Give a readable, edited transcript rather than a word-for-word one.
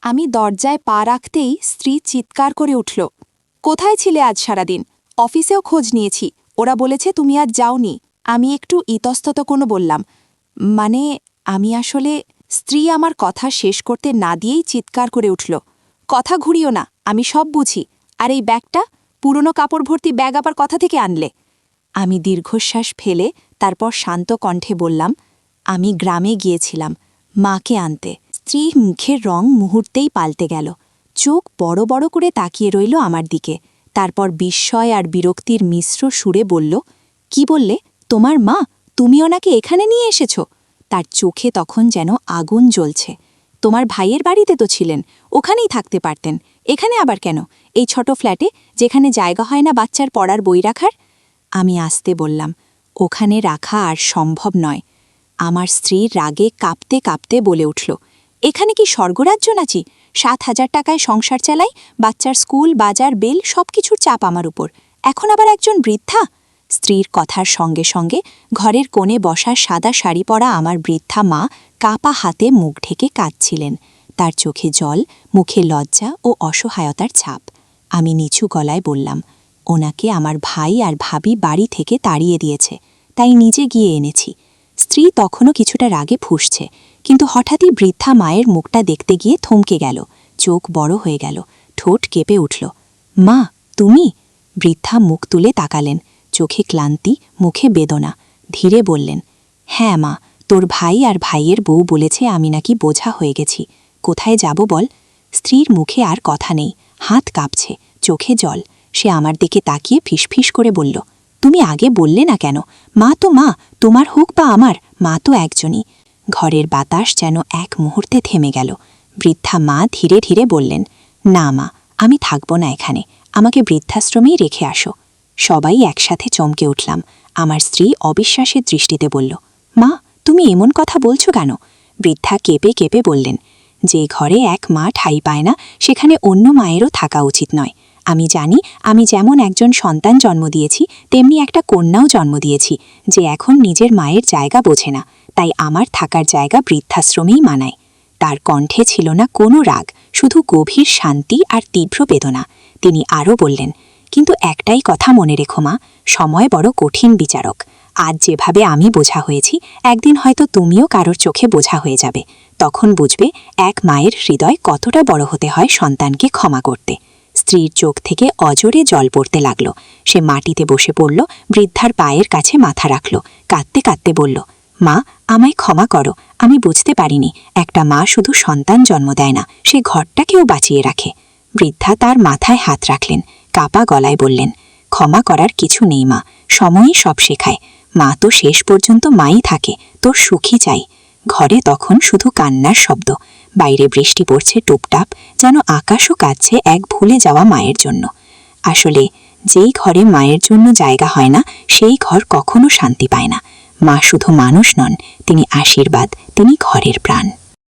আমি দরজায় পা রাখতেই স্ত্রী চিৎকার করে উঠল, কোথায় ছিলে আজ সারাদিন? অফিসেও খোঁজ নিয়েছি, ওরা বলেছে তুমি আজ যাওনি। আমি একটু ইতস্তত কোনো বললাম, মানে আমি আসলে। স্ত্রী আমার কথা শেষ করতে না দিয়েই চিৎকার করে উঠল, কথা ঘুরিও না, আমি সব বুঝি। আর এই ব্যাগটা, পুরনো কাপড় ভর্তি ব্যাগ আবার কথা থেকে আনলে? আমি দীর্ঘশ্বাস ফেলে তারপর শান্ত কণ্ঠে বললাম, আমি গ্রামে গিয়েছিলাম মাকে আনতে। স্ত্রী মুখের রং মুহূর্তেই পাল্টে গেল, চোখ বড় বড় করে তাকিয়ে রইল আমার দিকে। তারপর বিস্ময় আর বিরক্তির মিশ্র সুরে বলল, কি বললে? তোমার মা? তুমি ওনাকে এখানে নিয়ে এসেছ? তার চোখে তখন যেন আগুন জ্বলছে। তোমার ভাইয়ের বাড়িতে তো ছিলেন, ওখানেই থাকতে পারতেন, এখানে আবার কেন? এই ছোট ফ্ল্যাটে, যেখানে জায়গা হয় না বাচ্চার পড়ার বই রাখার? আমি আস্তে বললাম, ওখানে রাখা আর সম্ভব নয়। আমার স্ত্রীর রাগে কাঁপতে কাঁপতে বলে উঠল, এখানে কি স্বর্গরাজ্য নাচি? 7,000 টাকায় সংসার চালাই, বাচ্চার স্কুল, বাজার, বেল সবকিছুর চাপ আমার উপর, এখন আবার একজন বৃদ্ধা? স্ত্রীর কথার সঙ্গে সঙ্গে ঘরের কোণে বসা সাদা শাড়ি পরা আমার বৃদ্ধা মা কাপা হাতে মুখ ঢেকে কাঁদছিলেন, তার চোখে জল, মুখে লজ্জা ও অসহায়তার ছাপ। আমি নিচু গলায় বললাম, ওনাকে আমার ভাই আর ভাবি বাড়ি থেকে তাড়িয়ে দিয়েছে, তাই নিজে গিয়ে এনেছি। স্ত্রী তখনও কিছুটা রাগে ফুঁসছে, কিন্তু হঠাৎই বৃদ্ধা মায়ের মুখটা দেখতে গিয়ে থমকে গেল, চোখ বড় হয়ে গেল, ঠোঁট কেঁপে উঠল। মা, তুমি? বৃদ্ধা মুখ তুলে তাকালেন, চোখে ক্লান্তি, মুখে বেদনা। ধীরে বললেন, হ্যাঁ মা, তোর ভাই আর ভাইয়ের বউ বলেছে আমি নাকি বোঝা হয়ে গেছি। কোথায় যাব বল? স্ত্রীর মুখে আর কথা নেই, হাত কাঁপছে, চোখে জল। সে আমার দিকে তাকিয়ে ফিসফিস করে বলল, তুমি আগে বললে না কেন? মা তো মা, তোমার হোক বা আমার, মা তো একজনই। ঘরের বাতাস যেন এক মুহূর্তে থেমে গেল। বৃদ্ধা মা ধীরে ধীরে বললেন, না মা, আমি থাকব না এখানে, আমাকে বৃদ্ধাশ্রমেই রেখে আসো। সবাই একসাথে চমকে উঠলাম। আমার স্ত্রী অবিশ্বাসের দৃষ্টিতে বলল, মা, তুমি এমন কথা বলছো কেন? বৃদ্ধা কেঁপে কেঁপে বললেন, যে ঘরে এক মা ঠাঁই পায় না, সেখানে অন্য মায়েরও থাকা উচিত নয়। আমি জানি, আমি যেমন একজন সন্তান জন্ম দিয়েছি, তেমনি একটা কন্যাও জন্ম দিয়েছি, যে এখন নিজের মায়ের জায়গা বোঝে না, তাই আমার থাকার জায়গা বৃদ্ধাশ্রমেই মানায়। তার কণ্ঠে ছিল না কোনো রাগ, শুধু গভীর শান্তি আর তীব্র বেদনা। তিনি আরও বললেন, কিন্তু একটাই কথা মনে রেখো মা, সময় বড় কঠিন বিচারক। আজ যেভাবে আমি বোঝা হয়েছি, একদিন হয়তো তুমিও কারোর চোখে বোঝা হয়ে যাবে। তখন বুঝবে এক মায়ের হৃদয় কতটা বড় হতে হয় সন্তানকে ক্ষমা করতে। স্ত্রীর চোখ থেকে অজরে জল পড়তে লাগল। সে মাটিতে বসে পড়ল, বৃদ্ধার পায়ের কাছে মাথা রাখল, কাঁদতে কাঁদতে বলল, মা, আমায় ক্ষমা করো, আমি বুঝতে পারিনি একটা মা শুধু সন্তান জন্ম দেয় না, সে ঘরটাকেও বাঁচিয়ে রাখে। বৃদ্ধা তার মাথায় হাত রাখলেন, কাপা গলায় বললেন, ক্ষমা করার কিছু নেই মা, সময়ই সব শেখায়। মা তো শেষ পর্যন্ত মাই থাকে, তোর সুখী চাই। ঘরে তখন শুধু কান্নার শব্দ, বাইরে বৃষ্টি পড়ছে টুপটাপ, যেন আকাশও কাঁদছে এক ভুলে যাওয়া মায়ের জন্য। আসলে যেই ঘরে মায়ের জন্য জায়গা হয় না, সেই ঘর কখনো শান্তি পায় না। মা শুধু মানুষ নন, তিনি আশীর্বাদ, তিনি ঘরের প্রাণ।